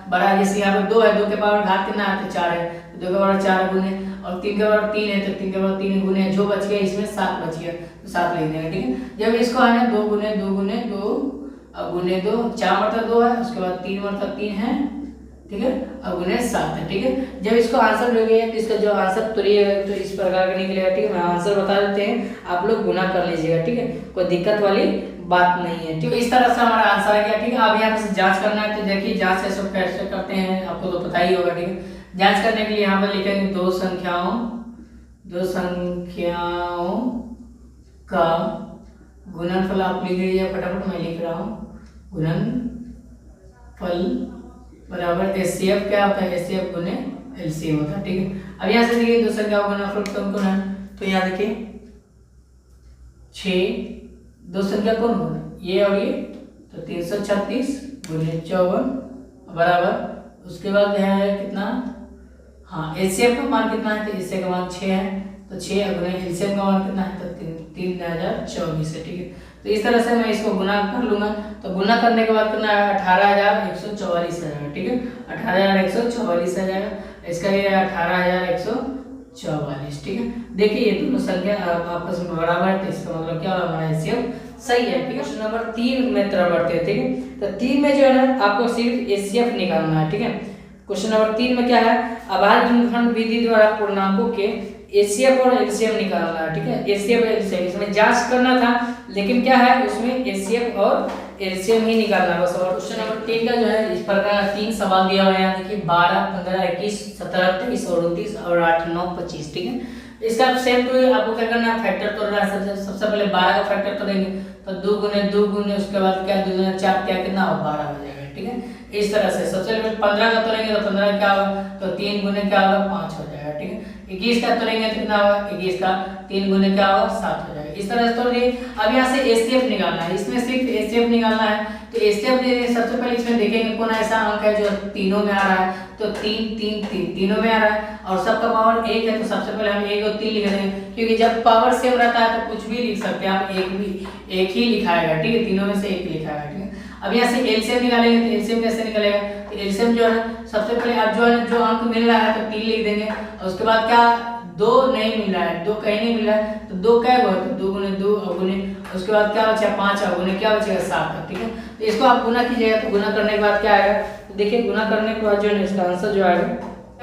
बड़ा है, जैसे यहाँ पे 2 है, 2 के पावर घात कितना है तो 4 है, तो 2 के बराबर 4 गुने, और 3 के बराबर 3 है तो 3 के बराबर 3 गुने, जो बच गया इसमें 7 बच गया तो 7 लिख देंगे, ठीक है। जब इसको आना 2 गुने 2 गुने 2 और गुने 2, 4 मरतबा 2 है, उसके बाद 3 मरतबा 3 है, ठीक है, और गुने 7 है, ठीक है। जब इसको आंसर लोगे तो इसका जो आंसर तोड़िएगा तो इस प्रकार का निकलेगा, ठीक है। मैं आंसर बता देते हैं, आप लोग गुना कर लीजिएगा, ठीक है, कोई दिक्कत वाली बात नहीं है, ठीक है। इस तरह से हमारा आंसर आ गया, ठीक है। अब यहाँ पे जांच करना है, तो देखिए जांच कैसे करते हैं आपको तो पता ही होगा, ठीक है। जांच करने के लिए यहाँ पर लिखेंगे दो संख्याओं का गुणनफल, आप लिख लीजिए फटाफट, मैं लिख रहा हूँ। गुणनफल बराबर एचसीएफ क्या होता है, एचसीएफ गुने एलसीएम होता है, ठीक है। अब यहाँ से देखिए दो संख्याओं का गुणनफल कौन है, तो यहाँ देखिए 6, दो संख्या कौन होगा, ये और ये, तो 336 गुने 54 बराबर, उसके बाद यहाँ है कितना, हाँ एचसीएफ का मान कितना है, तो इससे का मान 6 है, तो 6 गुने एलसीएम का मान कितना है, तो 3024 है, ठीक है। तो इस तरह से मैं इसको गुना कर लूंगा, तो गुना करने के बाद कितना है 18,144 आ जाएगा, ठीक है, 18,144 आ जाएगा, इसका ये 18,144, ठीक है। देखिए ये दोनों संख्या आपस में बराबर है, तो इसका मतलब क्या होगा, हमारा एचसीएफ सही है, ठीक है। क्वेश्चन नंबर 3 में तरफ बढ़ते हैं, ठीक है। तो 3 में जो है ना आपको सिर्फ एचसीएफ निकालना है, ठीक है। क्वेश्चन नंबर 3 में क्या है, अभाज्य गुणनखंड विधि द्वारा पूर्णांकों के एचसीएफ और एलसीएम निकालना है, ठीक है। एचसीएफ और एलसीएम इसमें जांच करना था, लेकिन क्या है उसमें एचसीएफ और एलसीएम ही निकालना बस। और क्वेश्चन नंबर 3 का जो है इस प्रकार 3 सवाल दिया हुआ है, यहाँ देखिए 12, 15, 21, 17, 23 और 29 और 8, 9, 25, ठीक है। इसका सेम टू आपको क्या करना है, फैक्टर तोड़ना है। सबसे पहले 12 का फैक्टर तोड़ेंगे, तो 2 गुने उसके बाद क्या 2 गुने 4 क्या कितना 12 हो जाएगा, ठीक है। इस तरह से सबसे पहले 15 का तोड़ेंगे, तो 15 क्या होगा, तो 3 गुने क्या होगा 5 हो जाएगा, ठीक है। 21 का तोड़ेंगे तो कितना होगा, 21 का 3 गुने क्या होगा 7 हो जाएगा। इस तरह से तोड़ दिए। अब यहाँ से एचसीएफ निकालना है, इसमें सिर्फ एचसीएफ निकालना है, तो एचसीएफ सबसे पहले इसमें देखेंगे कौन ऐसा अंक है जो तीनों में आ रहा है, तो 3 3 3 तीनों में आ रहा है, और सबका पावर 1 है, तो सबसे पहले हम 1 और 3 लिख देंगे, क्योंकि जब पावर सेम रहता है तो कुछ भी लिख सकते हैं आप, एक ही लिखाएगा, ठीक है, तीनों में से एक लिखाएगा, ठीक है। अब यहाँ से एलसीएम निकालेंगे, तो एलसीएम कैसे निकलेगा, तो एलसीएम जो है सबसे पहले आप जो अंक मिल रहा है तो 3 लिख देंगे, और उसके बाद क्या 2 नहीं मिल रहा है, 2 कहीं नहीं मिल रहा है, तो 2 क्या होगा, तो 2 गुने 2 और गुने उसके बाद क्या बचेगा 5 और गुने क्या बचेगा 7, ठीक है। तो इसको आप गुना कीजिएगा, तो गुना करने के बाद क्या आएगा, तो देखिए गुना करने के बाद जो है इसका आंसर जो आएगा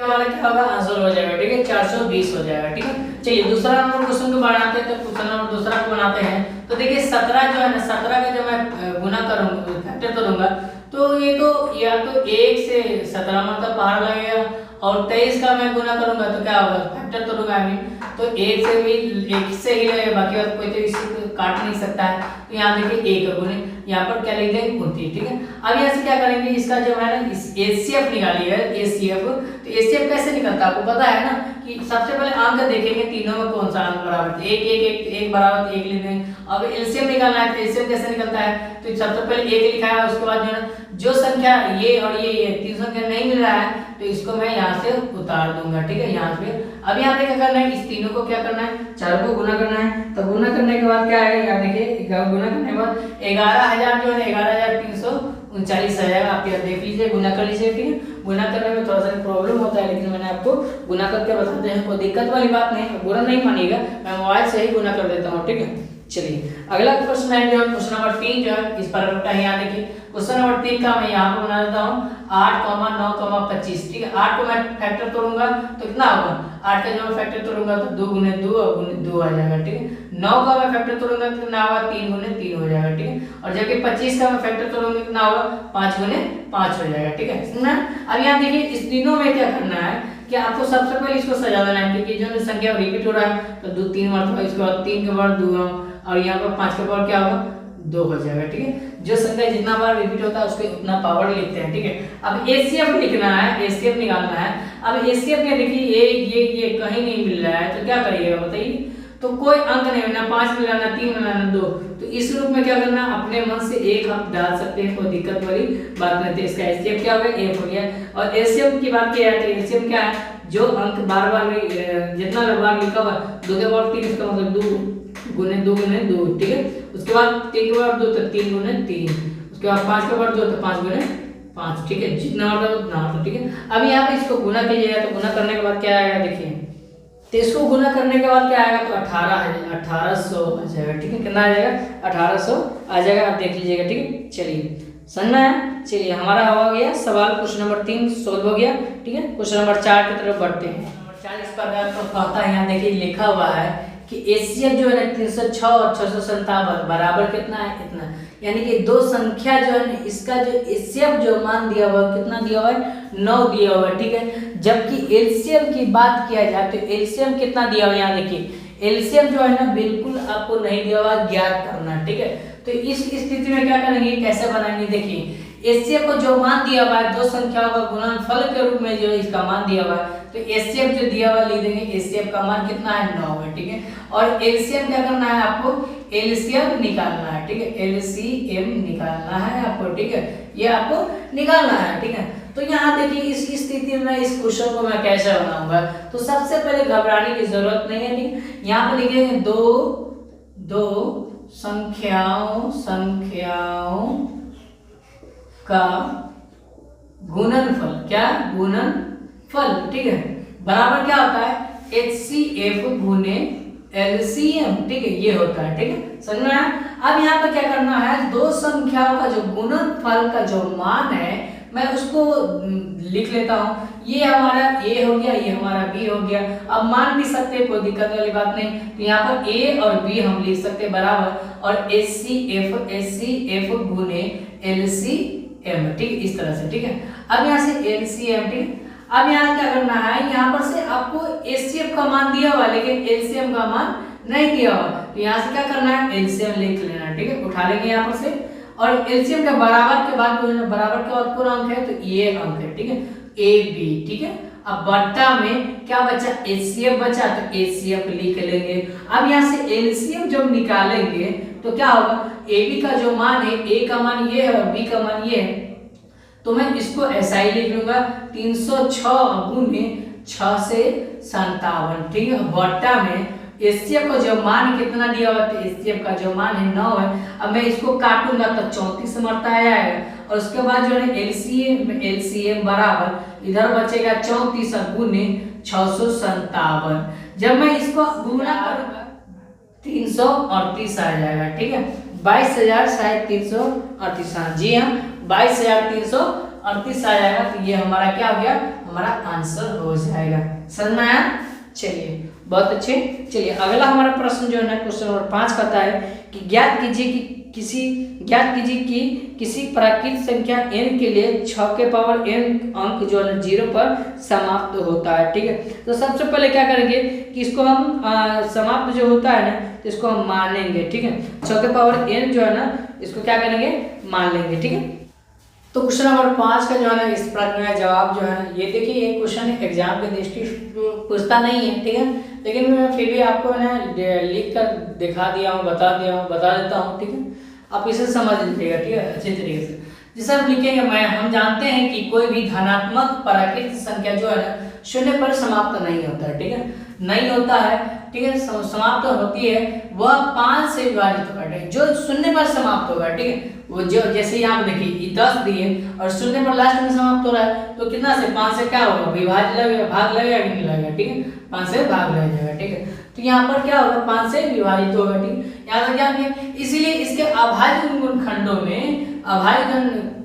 वाला क्या होगा, आंसर हो जाएगा, ठीक है, 420 हो जाएगा, ठीक है। चलिए दूसरा नंबर क्वेश्चन को बनाते हैं, तो क्वेश्चन नंबर दूसरा को बनाते हैं। तो देखिए 17 जो है ना, 17 का जब मैं गुना करूंगा फैक्टर करूंगा, तो ये तो या तो 1 से 17 मतलब बाहर लगेगा, और 23 का मैं गुना करूंगा तो क्या होगा, फैक्टर करूंगा मैं, तो 1 से भी 1 से ही लगेगा, बाकी बात कोई तो इसी काट नहीं सकता है। तो यहाँ देखिए 1 गुने यहाँ पर क्या लिख देंगे 29, ठीक है। अब यहाँ से क्या करेंगे, इसका जो है ना एचसीएफ निकालिए, एचसीएफ। तो एचसीएफ कैसे निकलता है आपको पता है ना, कि सबसे पहले अंक देखेंगे तीनों में कौन सा अंक बराबर है, 1 1 1 1 बराबर 1 लिख देंगे। अब एलसीएम निकालना है, तो एलसीएम कैसे निकलता है, तो सबसे पहले 1 लिखा है, उसके बाद जो है जो संख्या ये और ये तीन संख्या नहीं मिल रहा है, तो इसको मैं यहाँ से उतार दूंगा, ठीक है, यहाँ पे। अब यहाँ पे क्या करना है, इस तीनों को क्या करना है, चारों को गुना करना है। तो गुना करने के बाद क्या आएगा, यहाँ देखिए गुना करने के बाद 11,000 जो है 11,339 आ जाएगा। आप यहाँ देख लीजिए, गुना कर लीजिए, ठीक है। गुना करने में थोड़ा सा प्रॉब्लम होता है, लेकिन मैंने आपको गुना करके बताते हैं, कोई दिक्कत वाली बात नहीं, बुरा नहीं मानिएगा, मैं मोबाइल से ही गुना कर देता हूँ, ठीक है। चलिए अगला क्वेश्चन है जो है क्वेश्चन नंबर 3 जो है इस पर यहाँ देखिए क्वेश्चन नंबर 3 का मैं यहाँ पर बना देता हूँ 8,9,25, ठीक है। 8 को मैं फैक्टर तोड़ूंगा तो कितना होगा, 8 का जब मैं फैक्टर तोड़ूंगा तो 2 गुने 2 और गुने 2 आ जाएगा, ठीक है। 9 का मैं फैक्टर तोड़ूंगा तो कितना होगा, 3 गुने 3 हो जाएगा, ठीक है। और जबकि 25 का मैं फैक्टर तोड़ूंगा कितना होगा, 5 गुने 5 हो जाएगा, ठीक है। सुनना, अब यहाँ देखिए इस तीनों में क्या करना है कि आपको सबसे पहले इसको सजा देना है, क्योंकि जो संख्या रिपीट हो रहा है तो 2 3 मरतबा, इसके बाद 3 के बाद 2 और यहाँ पर 5 के पावर क्या होगा 2 हो जाएगा, ठीक है। जो संख्या जितना बार रिपीट होता है उसके उतना पावर लिखते हैं, ठीक है। अब एचसीएफ लिखना है, एचसीएफ निकालना है। अब एचसीएफ में देखिए ये कहीं नहीं मिल रहा है, तो क्या करिएगा बताइए, तो कोई अंक नहीं मिलना, 5 मिलना, 3 मिलना, 2, तो इस रूप में क्या करना, अपने मन से एक आप डाल सकते हैं, कोई दिक्कत वाली बात नहीं थी। इसका एचसीएफ क्या हो गया, एफ हो गया। और एचसीएफ की बात किया जाए तो एचसीएफ क्या है, जो अंक बार बार जितना बार लिखा हुआ 2 के पावर 3, इसका मतलब 2 गुने 2 गुने 2, ठीक है। उसके बाद 3 के पावर 2 तो 3 गुने 3, उसके बाद 5 के पावर 2 तो 5 गुने 5, ठीक है, जितना होता है उतना होता, ठीक है। अब यहाँ पे इसको गुना कीजिएगा तो गुना करने के बाद क्या आएगा देखिए, तो इसको गुना करने के बाद क्या आएगा तो 1800 आ जाएगा, ठीक है, कितना आ जाएगा 1800 आ जाएगा, आप देख लीजिएगा, ठीक है। चलिए समझ में आया। चलिए हमारा हो गया सवाल क्वेश्चन नंबर 3 सोल्व हो गया, ठीक है। क्वेश्चन नंबर 4 की तरफ बढ़ते हैं। नंबर 4 इस प्रकार तो कहता है, यहाँ देखिए लिखा हुआ है कि एचसीएफ जो है 306 और 657 बराबर कितना है, इतना, यानी कि दो संख्या जो है इसका जो एचसीएफ जो मान दिया हुआ है कितना दिया हुआ है 9 दिया हुआ है, ठीक है। जबकि एलसीएम की बात किया जाए तो एलसीएम कितना दिया हुआ है, यहाँ देखिए एलसीएम जो है ना बिल्कुल आपको नहीं दिया हुआ, ज्ञात करना, ठीक है। तो इस स्थिति में क्या करेंगे, कैसे बनाएंगे, देखिए एचसीएफ को जो मान दिया हुआ है दो संख्याओं का गुणनफल के रूप में जो इसका मान दिया हुआ है, तो एचसीएफ जो दिया हुआ लिख देंगे, एचसीएफ का मान कितना है 9 है, ठीक है। और एलसीएम क्या करना है आपको, एलसीएम निकालना है, ठीक है, एलसीएम निकालना है आपको, ठीक है, ये आपको निकालना है, ठीक है। तो यहाँ देखिए इस स्थिति में इस क्वेश्चन को मैं कैसे बनाऊंगा, तो सबसे पहले घबराने की जरूरत नहीं है, ठीक। यहाँ पे लिखेंगे दो संख्याओं का गुणनफल, क्या गुणनफल, ठीक है, बराबर क्या होता है HCF गुने LCM, ठीक है, ये होता है, ठीक है, समझ में आया। अब यहाँ पर क्या करना है, दो संख्याओं का जो गुणनफल का जो मान है मैं उसको लिख लेता हूँ, ये हमारा A हो गया, ये हमारा B हो गया। अब मान भी सकते हैं, कोई दिक्कत वाली बात नहीं, तो यहाँ पर A और B हम लिख सकते हैं बराबर, और HCF गुने LCM, ठीक, इस तरह से, ठीक है। अब यहाँ से LCM, ठीक, अब यहाँ क्या करना है, यहाँ पर से आपको HCF का मान दिया हुआ लेकिन LCM का मान नहीं दिया हुआ, तो यहाँ से क्या करना है LCM लिख लेना, ठीक है, उठा लेंगे यहाँ पर से, और एलसीएम के बराबर के बाद बराबर के बाद पूरा अंक है तो ये अंक है, ठीक है, AB, ठीक है। अब बट्टा में क्या बचा, HCF बचा, तो HCF लिख लेंगे। अब यहाँ से एलसीएम जब निकालेंगे तो क्या होगा, AB का जो मान है, A का मान ये है और B का मान ये है, तो मैं इसको ऐसा ही लिख लूंगा 306 गुने 6 से 57, ठीक है। बट्टा में एचसीएफ का जो मान कितना दिया हुआ, तो एचसीएफ का जो मान है 9 है। अब मैं इसको काटूंगा तो 34 मरता आएगा, और उसके बाद जो है एलसीएम बराबर इधर बचेगा 34 गुने 657। जब मैं इसको गुणा करूंगा 338 आ जाएगा, ठीक है, 22,338, जी हाँ 22,338 आ जाएगा, तो ये हमारा क्या हो गया, हमारा आंसर हो जाएगा, समझ में आया। चलिए बहुत अच्छे। चलिए अगला हमारा प्रश्न जो है ना क्वेश्चन नंबर 5 कहता है कि ज्ञात कीजिए कि किसी प्राकृत संख्या n के लिए 6 के पावर n अंक जो है 0 पर समाप्त होता है, ठीक है। तो सबसे पहले क्या करेंगे कि इसको हम समाप्त जो होता है ना तो इसको हम मान लेंगे, ठीक है, 6 के पावर n जो है ना इसको क्या करेंगे मान लेंगे, ठीक है। तो क्वेश्चन नंबर 5 का जो है ना इस प्रश्न का जवाब जो है ये देखिए, ये क्वेश्चन एग्जाम के दृष्टि पूछता नहीं है, ठीक है, लेकिन मैं फिर भी आपको ना लिख कर दिखा दिया हूँ, बता देता हूँ, ठीक है, आप इसे समझ लीजिएगा, ठीक है, अच्छे तरीके से। जैसे हम लिखेंगे, हम जानते हैं कि कोई भी धनात्मक प्राकृत संख्या जो है ना शून्य पर समाप्त नहीं होता है, ठीक है, नहीं होता है, ठीक है, समाप्त होती है वह 5 से विभाजित होकर, जो शून्य पर समाप्त होगा, ठीक है, वो जो जैसे यहाँ देखिए 10 दिए और शून्य पर लास्ट में समाप्त हो रहा है, तो कितना से 5 से क्या होगा, विभाजित लगेगा, भाग लगेगा कि नहीं लगेगा, ठीक है, 5 से भाग लग जाएगा, ठीक है। तो यहाँ पर क्या होगा 5 से विभाजित होगा, ठीक, यहाँ तक जानिए। इसीलिए इसके अभाज्य गुणनखंडों में अभाज्य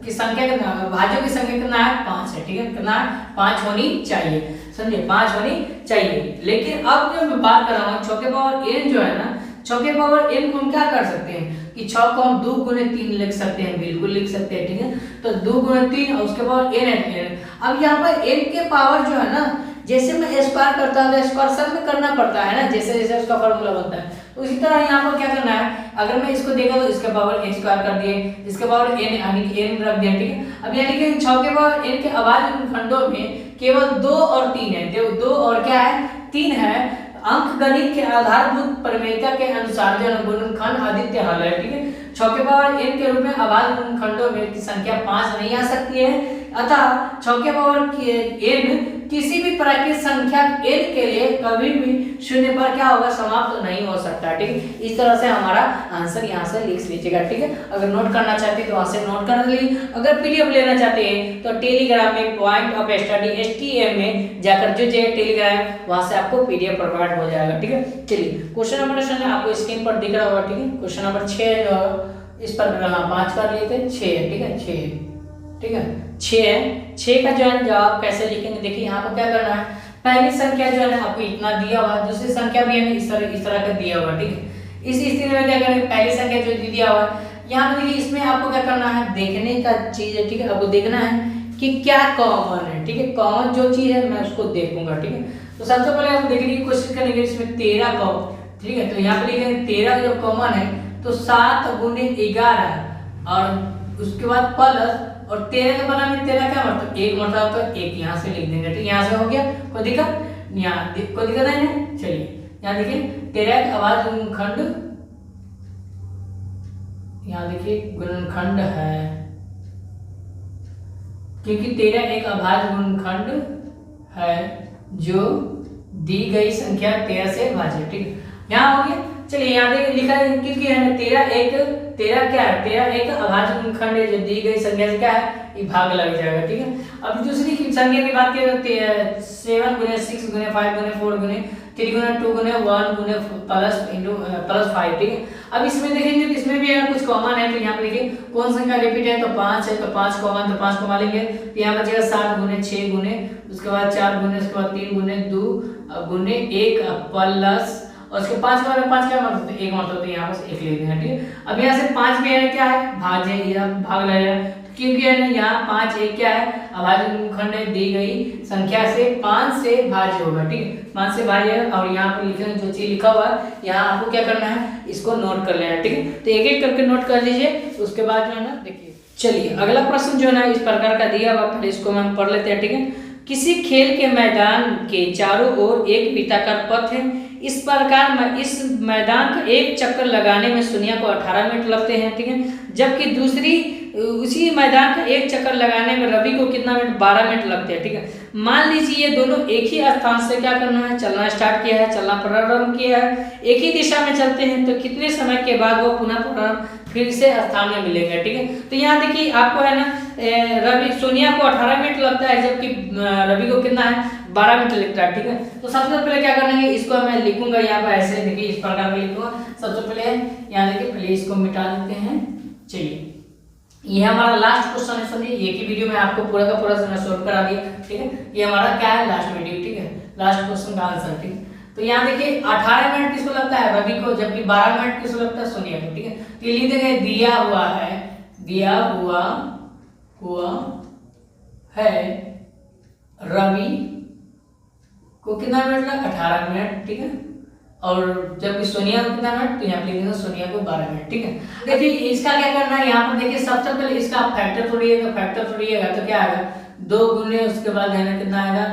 की संख्या कितना, भाज्यों की संख्या कितना है 5 है, ठीक है, कितना 5 होनी चाहिए, समझे, 5 होनी चाहिए। लेकिन अब जो मैं बात कर रहा हूँ 6 के पावर n जो है ना, 6 के पावर n को हम क्या कर सकते हैं कि 6 को हम 2 गुने 3 लिख सकते हैं, बिल्कुल लिख सकते हैं, ठीक है, तो 2 गुने 3 और उसके पावर n है। अब यहाँ पर n के पावर जो है ना, जैसे मैं स्क्वायर करता हूँ तो स्क्वायर सब में करना पड़ता है ना, जैसे जैसे उसका फॉर्मूला बनता है, तो इसी तरह यहाँ पर क्या करना है, अगर मैं इसको देखा तो इसके पावर n स्क्वायर कर दिए, इसके पावर n यानी कि n रख दिया, ठीक है। अब यानी कि 6 के पावर n के अभाज्य खंडों में केवल 2 और 3 है, देखो 2 और क्या है 3 है। अंक गणित के आधारभूत प्रमेयिका के अनुसार जो गुणनखंड आदित्य हल है, ठीक है, 6 के पावर n के रूप में अभाज्य गुणनखंडों में की संख्या 5 नहीं आ सकती है, अतः 6 के पावर n किसी भी प्राकृतिक संख्या n के लिए कभी भी शून्य पर क्या होगा, समाप्त नहीं हो सकता। ठीक है, इस तरह से हमारा आंसर यहाँ से लिख लीजिएगा। ठीक है, अगर नोट करना चाहते हैं तो वहां से नोट कर लीजिए, अगर पीडीएफ लेना चाहते हैं तो टेलीग्राम में पॉइंट ऑफ स्टडी STM में जाकर जो टेलीग्राम, वहां से आपको पीडीएफ प्रोवाइड हो जाएगा। ठीक है, चलिए क्वेश्चन नंबर आपको स्क्रीन पर दिख रहा होगा। ठीक है, क्वेश्चन नंबर 6 जो इस पर 5 कर लिए थे, 6 है। ठीक है, 6 ठीक है, 6 है। 6 का जो है जवाब कैसे लिखेंगे, देखिए यहाँ पर क्या करना है, पहली संख्या जो है ना आपको इतना दिया हुआ है, दूसरी संख्या भी है इस तरह का दिया हुआ। ठीक है, इस स्थिति में क्या करेंगे, पहली संख्या जो दिया हुआ है यहाँ पे देखिए, इसमें आपको क्या करना है, देखने का चीज है। ठीक है, आपको देखना है कि क्या कॉमन है। ठीक है, कॉमन जो चीज है मैं उसको देखूंगा। ठीक है, तो सबसे पहले हम देखने की कोशिश करेंगे इसमें 13 कॉमन। ठीक है, तो यहाँ पे लिखेंगे 13 जो कॉमन है तो 7 गुने 11 और उसके बाद प्लस, और 13 के बना में 13 क्या मतलब 1 मतलब तो 1 यहाँ से लिख देंगे। ठीक, यहाँ से हो गया, कोई दिक्कत यहाँ, कोई दिक्कत नहीं है। चलिए यहाँ देखिए 13 का आवाज गुणनखंड, यहाँ देखिए गुणनखंड है, क्योंकि 13 एक अभाज्य गुणनखंड है जो दी गई संख्या 13 से भाज्य। ठीक है, यहाँ हो गया। चलिए यहाँ देखिए लिखा है क्योंकि है ना 13 क्या है, 13 एक अभाज्य गुणनखंड है जो दी गई संख्या से क्या है, ये भाग लग जाएगा। ठीक है, अब दूसरी संख्या की बात करें तो 7 गुने 6 गुने 5 गुने 4 गुने 3 गुने 2 गुने 1 गुने प्लस 5। ठीक है, अब इसमें देखेंगे तो इसमें भी है कुछ कॉमन है, तो यहाँ पे देखिए कौन संख्या रिपीट है, तो 5 है, तो 5 कॉमन, तो 5 कॉमन लेंगे तो यहाँ बचेगा 7 गुने 6 गुने, उसके बाद 4 गुने, उसके बाद 3 गुने 2 गुने 1 प्लस, और उसके 5 के बाद 5 क्या मतलब, तो 1 मतलब, तो यहाँ पर 1 ले देंगे। ठीक है, अब यहाँ से 5 भी है क्या है, भाज्य है, यह भाग लगेगा क्योंकि है ना यहाँ 5 एक क्या है, अभाज्य गुणनखंड है, दी गई संख्या से 5 से भाज्य होगा। ठीक है, 5 से भाज्य है, और यहाँ पर लिखेंगे जो चीज लिखा हुआ है, यहाँ आपको क्या करना है, इसको नोट कर लेना है। ठीक है, तो एक एक करके नोट कर लीजिए, उसके बाद जो है ना देखिए। चलिए अगला प्रश्न जो है ना इस प्रकार का दिया हुआ, पहले इसको हम पढ़ लेते हैं। ठीक है, किसी खेल के मैदान के चारों ओर एक वृत्ताकार पथ है, इस प्रकार इस मैदान का एक चक्कर लगाने में सोनिया को 18 मिनट लगते हैं। ठीक है, जबकि दूसरी उसी मैदान का एक चक्कर लगाने में रवि को कितना मिनट, 12 मिनट लगते हैं। ठीक है, मान लीजिए ये दोनों एक ही स्थान से क्या करना है, चलना स्टार्ट किया है, चलना प्रारंभ किया है, एक ही दिशा में चलते हैं, तो कितने समय के बाद वो पुनः फिर से स्थान में मिलेंगे। ठीक है, तो यहाँ देखिए आपको है ना रवि सोनिया को 18 मिनट लगता है, जबकि रवि को कितना है, 12 मिनट लगता है। ठीक है, तो सबसे पहले क्या करेंगे, इसको मैं लिखूंगा यहाँ पर ऐसे, देखिए इस प्रकार में लिखूंगा। सबसे पहले यहाँ देखिए पहले इसको मिटा देते हैं। चलिए ये हमारा लास्ट क्वेश्चन है, समझिए एक ही वीडियो में आपको पूरा का पूरा सोल्व करा दिया। ठीक है, ये हमारा क्या है, लास्ट वीडियो। ठीक है, लास्ट क्वेश्चन का आंसर। ठीक है, तो यहाँ देखिए 18 मिनट किसको लगता है, रवि को, जबकि 12 मिनट किसको लगता है, सोनिया को। ठीक है, तो ये लिख देंगे दिया हुआ है रवि को कितना मिनट लगा, 18 मिनट। ठीक है, और जबकि सोनिया को कितना मिनट, तो यहाँ पे लिख देंगे सोनिया को 12 मिनट। ठीक है, देखिए इसका क्या करना है, यहाँ पर देखिए सबसे पहले इसका फैक्टर थोड़ी है, तो क्या आएगा 2 गुने, उसके बाद है ना कितना आएगा,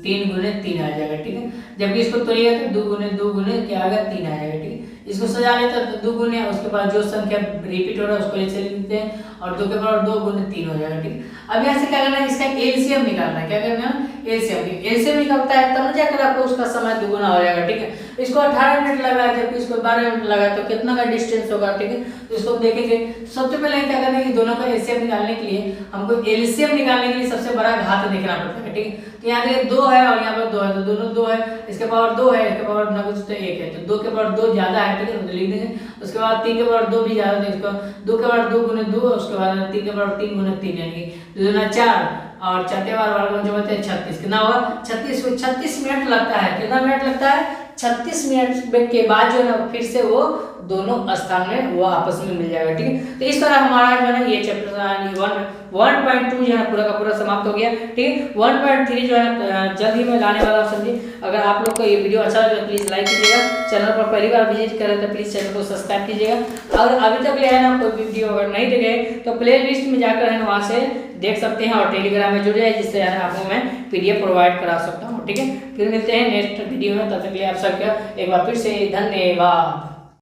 3 गुने 3 आ जाएगा। ठीक है, जबकि इसको तोड़िएगा तो 2 गुने क्या आएगा, 3 आ जाएगा। ठीक है, इसको सजा लेते हैं तो 2 गुने, उसके बाद जो संख्या रिपीट हो रहा है उसको ऐसे लिख देते हैं, और 2 के बराबर 2 गुने 3 हो जाएगा। ठीक है, अब यहाँ से क्या करना है, इसका एलसीएम निकालना है। क्या करना है, एलसीएम निकलता है तब ना जाकर आपको उसका समय दुगुना हो जाएगा। ठीक है, इसको 18 मिनट लगा, जबकि इसको 12 मिनट लगा, तो कितना का डिस्टेंस होगा। ठीक है, तो इसको देखेंगे। सबसे पहले क्या करना है कि दोनों का एलसीएम निकालने के लिए हमको एलसीएम निकालने के लिए सबसे बड़ा घात देखना पड़ता है। ठीक है, तो यहाँ देखिए 2 है और यहाँ पर 2 है, तो दोनों 2 है, इसके पावर 2 है, इसके पावर ना कुछ तो 1 है, तो 2 के पावर 2 ज्यादा है। ठीक है, तो लिख देंगे। उसके बाद 3 के पावर 2 भी ज्यादा, तो इसको 2 के पावर 2 गुने 2, उसके बाद 3 के पावर 3 गुने 3, यानी 2 गुना 4, और 4 के पावर जो होते हैं 36, कितना होगा 36 को 36 मिनट लगता है। कितना मिनट लगता है, 36 मिनट के बाद जो है ना फिर से वो दोनों स्थान में वो आपस में मिल जाएगा। ठीक है, तो इस तरह हमारा जो है ये चैप्टर 1.2 जो है पूरा का पूरा समाप्त हो गया। ठीक है, 1.3 जो है जल्द ही मैं लाने वाला हूँ। समझिए, अगर आप लोग को ये वीडियो अच्छा लगे तो प्लीज़ लाइक कीजिएगा, चैनल पर पहली बार विजिट करें तो प्लीज़ चैनल को सब्सक्राइब कीजिएगा, और अभी तक ले है ना कोई वीडियो अगर नहीं देखे तो प्ले लिस्ट में जाकर है ना वहाँ से देख सकते हैं, और टेलीग्राम में जुड़ जाए, जिससे आपको मैं PDF प्रोवाइड करा सकता हूँ। ठीक है, फिर मिलते हैं नेक्स्ट वीडियो में, तब तक के लिए आप सबका एक बार फिर से धन्यवाद।